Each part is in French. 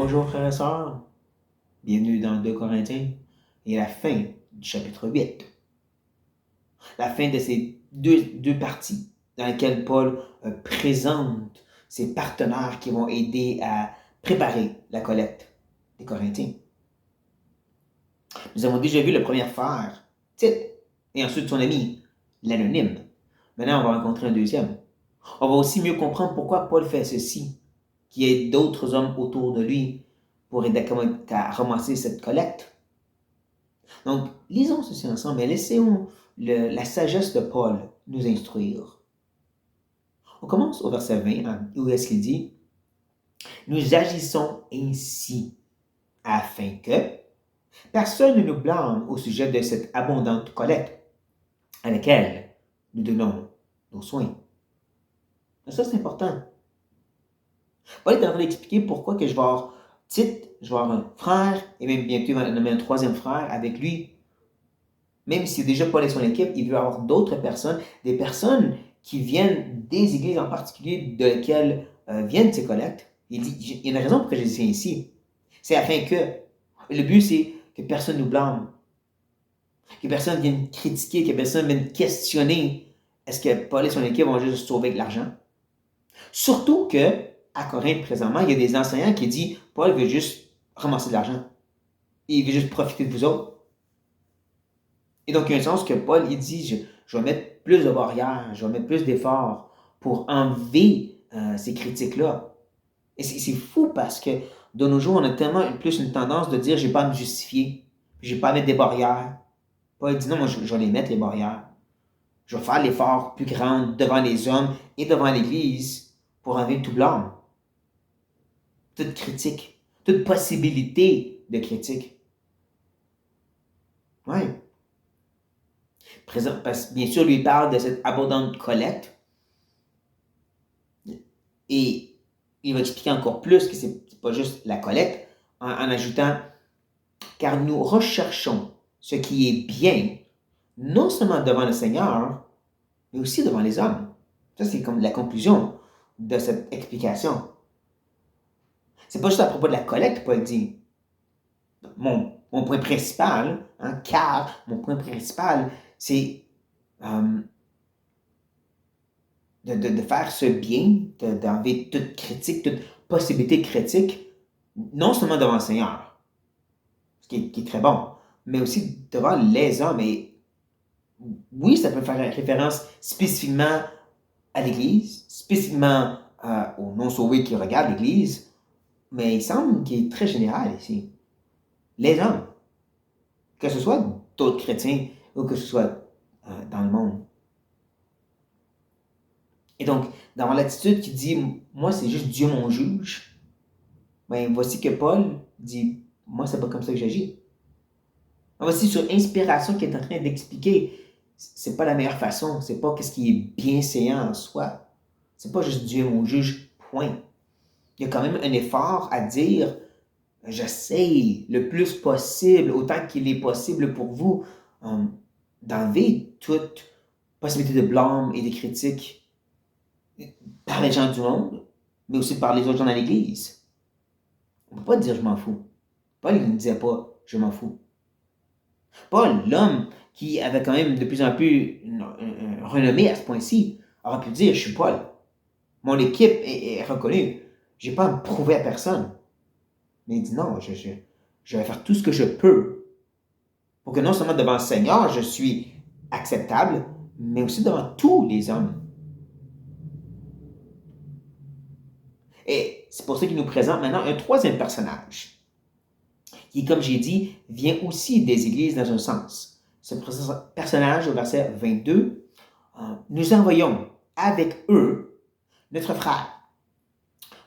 Bonjour frères et sœurs, bienvenue dans 2 Corinthiens et la fin du chapitre 8. La fin de ces deux parties dans lesquelles Paul présente ses partenaires qui vont aider à préparer la collecte des Corinthiens. Nous avons déjà vu le premier frère, Tite, et ensuite son ami, l'anonyme. Maintenant, on va rencontrer un deuxième. On va aussi mieux comprendre pourquoi Paul fait ceci, qu'il y ait d'autres hommes autour de lui pour aider à ramasser cette collecte. Donc, lisons ceci ensemble et laissons la sagesse de Paul nous instruire. On commence au verset 20, où est-ce qu'il dit « Nous agissons ainsi afin que personne ne nous blâme au sujet de cette abondante collecte à laquelle nous donnons nos soins. » Ça, c'est important. Paul est en train d'expliquer pourquoi que je vais avoir Tite, je vais avoir un frère, et même bientôt il va nommer un troisième frère avec lui. Même si déjà Paul est son équipe, il veut avoir d'autres personnes, des personnes qui viennent des églises en particulier de lesquelles viennent ces collectes. Il dit, il y a une raison pour que je dis ici. C'est afin que, le but c'est que personne nous blâme, que personne vienne critiquer, que personne vienne questionner est-ce que Paul et son équipe vont juste se sauver avec l'argent. Surtout que, à Corinthe présentement, il y a des enseignants qui disent Paul veut juste ramasser de l'argent. Il veut juste profiter de vous autres. Et donc, il y a un sens que Paul, il dit, je vais mettre plus de barrières, je vais mettre plus d'efforts pour enlever ces critiques-là. Et c'est fou parce que de nos jours, on a tellement plus une tendance de dire, je n'ai pas à me justifier, je n'ai pas à mettre des barrières. Paul dit, non, moi, je vais les mettre, les barrières. Je vais faire l'effort plus grand devant les hommes et devant l'Église pour enlever tout blâme. Toute critique, toute possibilité de critique. Oui. Bien sûr, lui parle de cette abondante collecte. Et il va expliquer encore plus que ce n'est pas juste la collecte, en ajoutant, car nous recherchons ce qui est bien, non seulement devant le Seigneur, mais aussi devant les hommes. Ça, c'est comme la conclusion de cette explication. C'est pas juste à propos de la collecte, Paul dit. Mon point principal, car mon point principal, c'est de faire ce bien, d'enlever toute critique, toute possibilité critique, non seulement devant le Seigneur, ce qui est très bon, mais aussi devant les hommes. Et oui, ça peut faire référence spécifiquement à l'Église, spécifiquement aux non-sauvés qui regardent l'Église, mais il semble qu'il est très général ici. Les hommes, que ce soit d'autres chrétiens ou que ce soit dans le monde. Et donc, dans l'attitude qui dit « Moi, c'est juste Dieu mon juge », ben, voici que Paul dit « Moi, c'est pas comme ça que j'agis ». Voici sur inspiration qu'il est en train d'expliquer c'est pas la meilleure façon, c'est pas ce qui est bienséant en soi. C'est pas juste Dieu mon juge, point. Il y a quand même un effort à dire j'essaye le plus possible, autant qu'il est possible pour vous, d'enlever toute possibilité de blâme et de critique par les gens du monde, mais aussi par les autres gens dans l'Église. On ne peut pas dire je m'en fous. Paul il ne disait pas je m'en fous. Paul, l'homme qui avait quand même de plus en plus une renommée à ce point-ci, aurait pu dire je suis Paul. Mon équipe est reconnue. Je n'ai pas à me prouver à personne. Mais il dit non, je vais faire tout ce que je peux pour que non seulement devant le Seigneur, je suis acceptable, mais aussi devant tous les hommes. Et c'est pour ça qu'il nous présente maintenant un troisième personnage, qui, comme j'ai dit, vient aussi des églises dans un sens. Ce personnage, au verset 22, nous envoyons avec eux notre frère,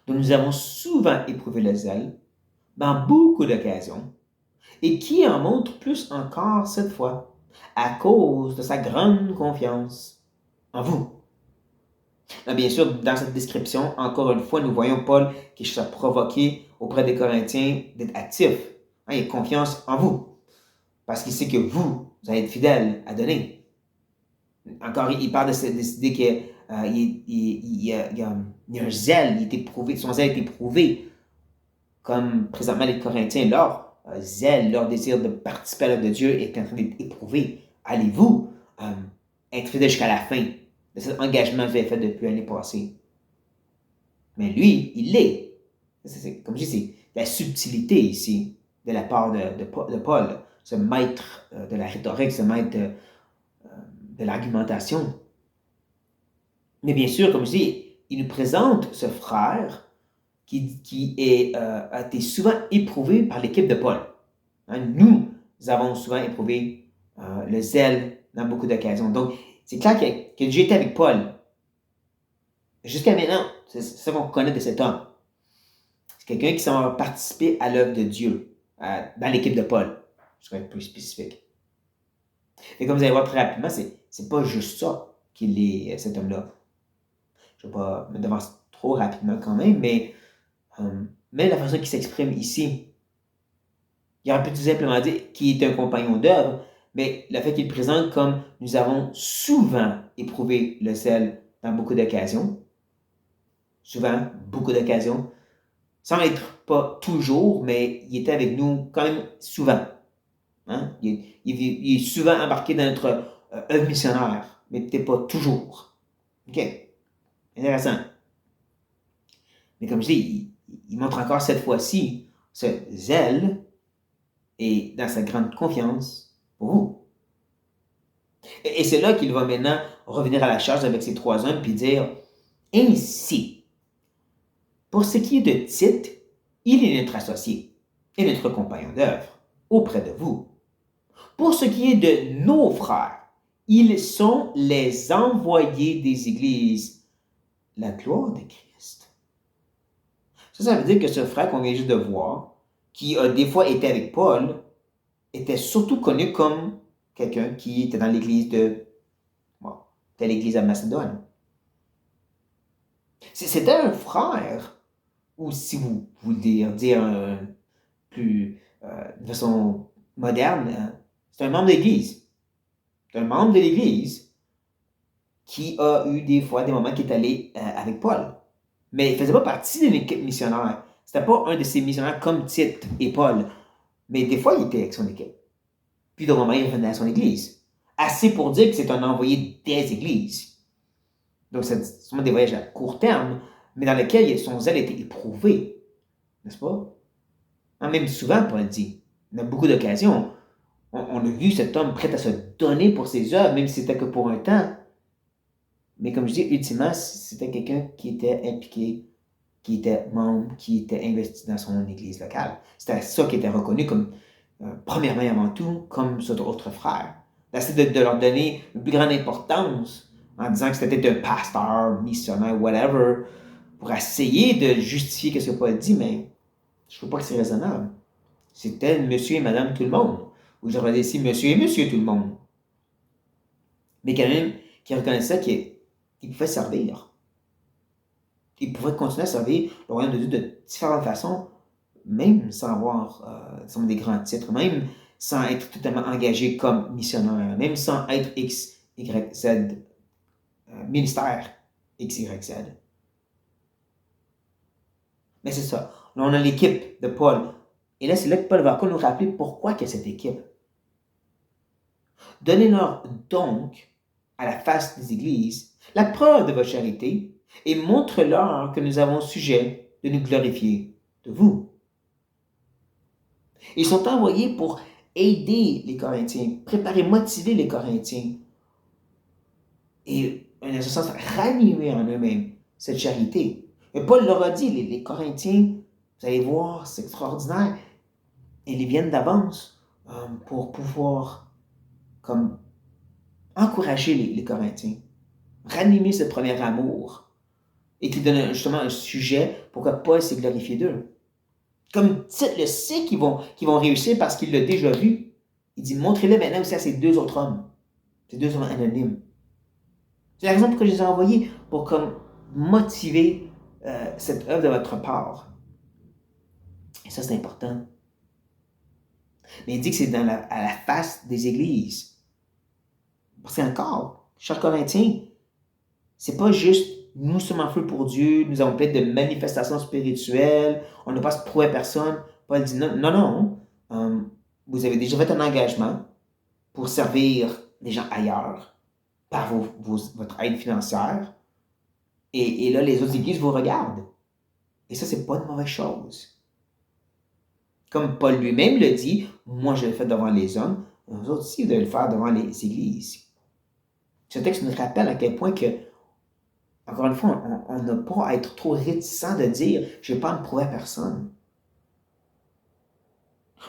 dont nous avons souvent éprouvé le zèle, dans beaucoup d'occasions, et qui en montre plus encore cette fois, à cause de sa grande confiance en vous. Bien sûr, dans cette description, encore une fois, nous voyons Paul qui cherche à provoquer auprès des Corinthiens d'être actif. Il a confiance en vous, parce qu'il sait que vous allez être fidèles à donner. Encore, il parle de cette idée qu'il y a un zèle, son zèle a été prouvé. comme présentement les Corinthiens, leur zèle, leur désir de participer à l'œuvre de Dieu est en train d'être éprouvé. Allez-vous être fidèle jusqu'à la fin de cet engagement que vous avez fait depuis l'année passée? Mais lui, il l'est. Comme je dis, c'est la subtilité ici de la part de Paul, ce maître de la rhétorique, ce maître de l'argumentation. Mais bien sûr, comme je dis, il nous présente ce frère qui a été souvent éprouvé par l'équipe de Paul. Hein, nous avons souvent éprouvé le zèle dans beaucoup d'occasions. Donc, c'est clair que j'ai été avec Paul. Jusqu'à maintenant, c'est ça qu'on connaît de cet homme. C'est quelqu'un qui s'en participer à l'œuvre de Dieu dans l'équipe de Paul. Je serais plus spécifique. Et comme vous allez voir très rapidement, c'est pas juste ça qu'il est, cet homme-là. Je ne vais pas me devancer trop rapidement quand même, mais la façon qu'il s'exprime ici, il aurait pu tout simplement dire qu'il est un compagnon d'œuvre, mais le fait qu'il le présente comme nous avons souvent éprouvé le zèle dans beaucoup d'occasions, souvent, beaucoup d'occasions, sans être pas toujours, mais il était avec nous quand même souvent. Hein? Il est souvent embarqué dans notre œuvre missionnaire, mais peut-être pas toujours. OK? Intéressant. Mais comme je dis, il montre encore cette fois-ci ce zèle et dans sa grande confiance pour vous. Et c'est là qu'il va maintenant revenir à la charge avec ces trois hommes puis dire ainsi, pour ce qui est de Tite, il est notre associé et notre compagnon d'œuvre auprès de vous. Pour ce qui est de nos frères, ils sont les envoyés des églises, la gloire de Christ. Ça veut dire que ce frère qu'on vient juste de voir, qui a des fois été avec Paul, était surtout connu comme quelqu'un qui était dans l'église de l'église à Macédoine. C'était un frère, ou si vous voulez dire plus de façon moderne, c'est un membre d'église. C'est un membre de l'église qui a eu des fois des moments qui est allé avec Paul. Mais il ne faisait pas partie de l'équipe missionnaire. C'était pas un de ces missionnaires comme Tite et Paul. Mais des fois, il était avec son équipe. Puis de moment, il revenait à son église. Assez pour dire que c'est un envoyé des églises. Donc, c'est sûrement des voyages à court terme, mais dans lesquels son zèle était éprouvé. N'est-ce pas? Même souvent, Paul dit, dans beaucoup d'occasions, on a vu cet homme prêt à se donner pour ses œuvres, même si c'était que pour un temps. Mais comme je dis, ultimement, c'était quelqu'un qui était impliqué, qui était membre, qui était investi dans son église locale. C'était ça qui était reconnu comme, premièrement et avant tout, comme cet autre frère. D'essayer de leur donner une plus grande importance en disant que c'était un pasteur, missionnaire, whatever, pour essayer de justifier ce que Paul dit, mais je ne trouve pas que c'est raisonnable. C'était monsieur et madame tout le monde. Ou j'aurais dit ici monsieur et monsieur tout le monde. Mais quand même, qui reconnaissait qu'il pouvait servir. Il pouvait continuer à servir le royaume de Dieu de différentes façons, même sans avoir des grands titres, même sans être totalement engagé comme missionnaire, même sans être X, Y, Z, ministère X, Y, Z. Mais c'est ça. Là, on a l'équipe de Paul. Et là, c'est là que Paul va encore nous rappeler pourquoi il y a cette équipe. Donnez-leur donc à la face des églises la preuve de votre charité et montre-leur que nous avons sujet de nous glorifier de vous. Ils sont envoyés pour aider les Corinthiens, préparer, motiver les Corinthiens et, en un sens, ranimer en eux-mêmes cette charité. Et Paul leur a dit, les Corinthiens, vous allez voir, c'est extraordinaire. Et ils viennent d'avance pour pouvoir comme encourager les Corinthiens, ranimer ce premier amour et qui donne justement un sujet pour que Paul s'est glorifié d'eux. Comme Tite le sait qu'ils vont réussir parce qu'il l'a déjà vu, il dit montrez-le maintenant aussi à ces deux autres hommes, ces deux hommes anonymes. C'est la raison pour laquelle je les ai envoyés, pour comme motiver cette œuvre de votre part. Et ça, c'est important. Mais il dit que c'est à la face des églises. Parce qu'encore, chers Corinthiens, c'est pas juste nous sommes en feu pour Dieu, nous avons plein de manifestations spirituelles, on ne passe prouver à personne. Paul dit non, non, non. Vous avez déjà fait un engagement pour servir des gens ailleurs par votre aide financière. Et là, les autres églises vous regardent. Et ça, c'est pas une mauvaise chose. Comme Paul lui-même le dit, moi je le fais devant les hommes, vous autres aussi, vous devez le faire devant les églises. Ce texte nous rappelle à quel point que, encore une fois, on n'a pas à être trop réticent de dire je ne vais pas me prouver à personne.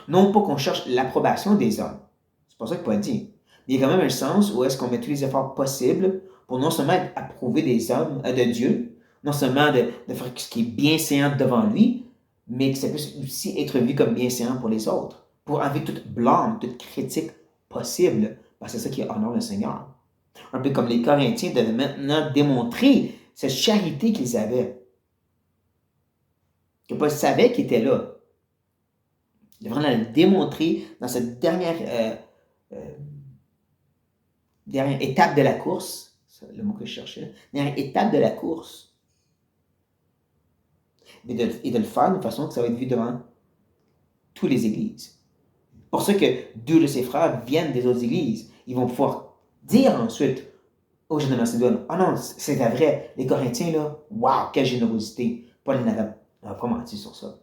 Non pas qu'on cherche l'approbation des hommes. C'est pas ça que Paul dit. Mais il y a quand même un sens où est-ce qu'on met tous les efforts possibles pour non seulement être approuvé des hommes, de Dieu, non seulement de faire ce qui est bien séant devant lui, mais que ça puisse aussi être vu comme bien séant pour les autres. Pour enlever toute blâme, toute critique possible, parce que c'est ça qui honore le Seigneur. Un peu comme les Corinthiens devaient maintenant démontrer cette charité qu'ils avaient. Que Paul savait qu'ils étaient là. Il devrait vraiment le démontrer dans cette dernière étape de la course. C'est le mot que je cherchais. Dernière étape de la course. Et de le faire d'une façon que ça va être vu devant toutes les églises. Pour ça que deux de ses frères viennent des autres églises. Ils vont pouvoir dire ensuite aux jeunes de Macédoine, oh non, c'est vrai, les Corinthiens, là, waouh, quelle générosité. Paul n'avait pas menti sur ça.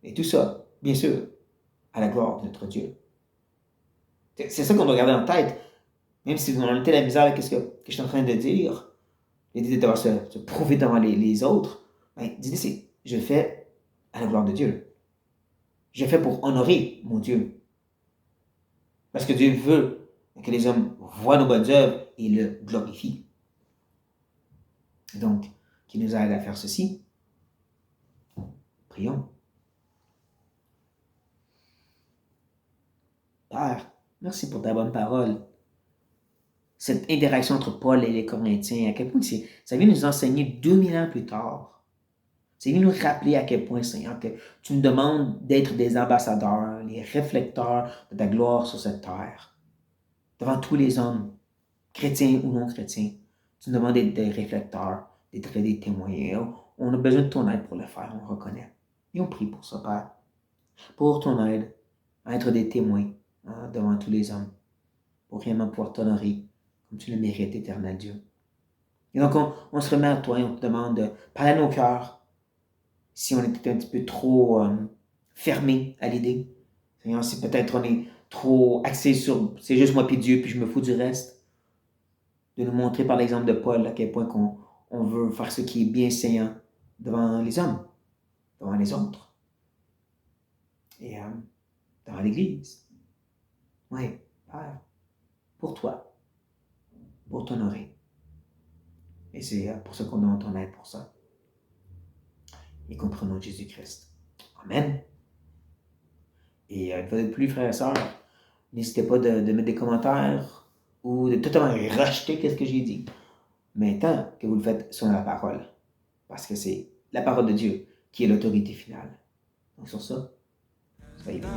Et tout ça, bien sûr, à la gloire de notre Dieu. C'est ça qu'on doit garder en tête. Même si vous en mettez la misère avec ce que je suis en train de dire, l'idée de devoir se prouver devant les autres, l'idée c'est, je le fais à la gloire de Dieu. Je le fais pour honorer mon Dieu. Parce que Dieu veut que les hommes voient nos bonnes œuvres et le glorifient. Donc, qu'il nous aide à faire ceci. Prions. Père, merci pour ta bonne parole. Cette interaction entre Paul et les Corinthiens, à quel point ça vient nous enseigner 2000 ans plus tard. Ça vient nous rappeler à quel point, Seigneur, que tu nous demandes d'être des ambassadeurs, les réflecteurs de ta gloire sur cette terre. Devant tous les hommes, chrétiens ou non chrétiens, tu nous demandes d'être des réflecteurs, d'être des témoins. Et on a besoin de ton aide pour le faire, on reconnaît. Et on prie pour ça, Père. Pour ton aide à être des témoins devant tous les hommes, pour réellement pouvoir t'honorer comme tu le mérites, éternel Dieu. Et donc, on se remet à toi et on te demande de parler à nos cœurs si on était un petit peu trop fermé à l'idée. Seigneur, si peut-être on est trop axé sur c'est juste moi puis Dieu, puis je me fous du reste. De nous montrer par l'exemple de Paul à quel point on veut faire ce qui est bien séant devant les hommes, devant les autres. Et devant l'Église. Oui, Père, pour toi, pour t'honorer. Et c'est pour ça qu'on demande ton aide pour ça. Et comprenons Jésus-Christ. Amen. Et une fois de plus, frères et sœurs, n'hésitez pas de mettre des commentaires ou de totalement rejeter ce que j'ai dit. Mais tant que vous le faites sur la parole. Parce que c'est la parole de Dieu qui est l'autorité finale. Donc sur ça, soyez bénis.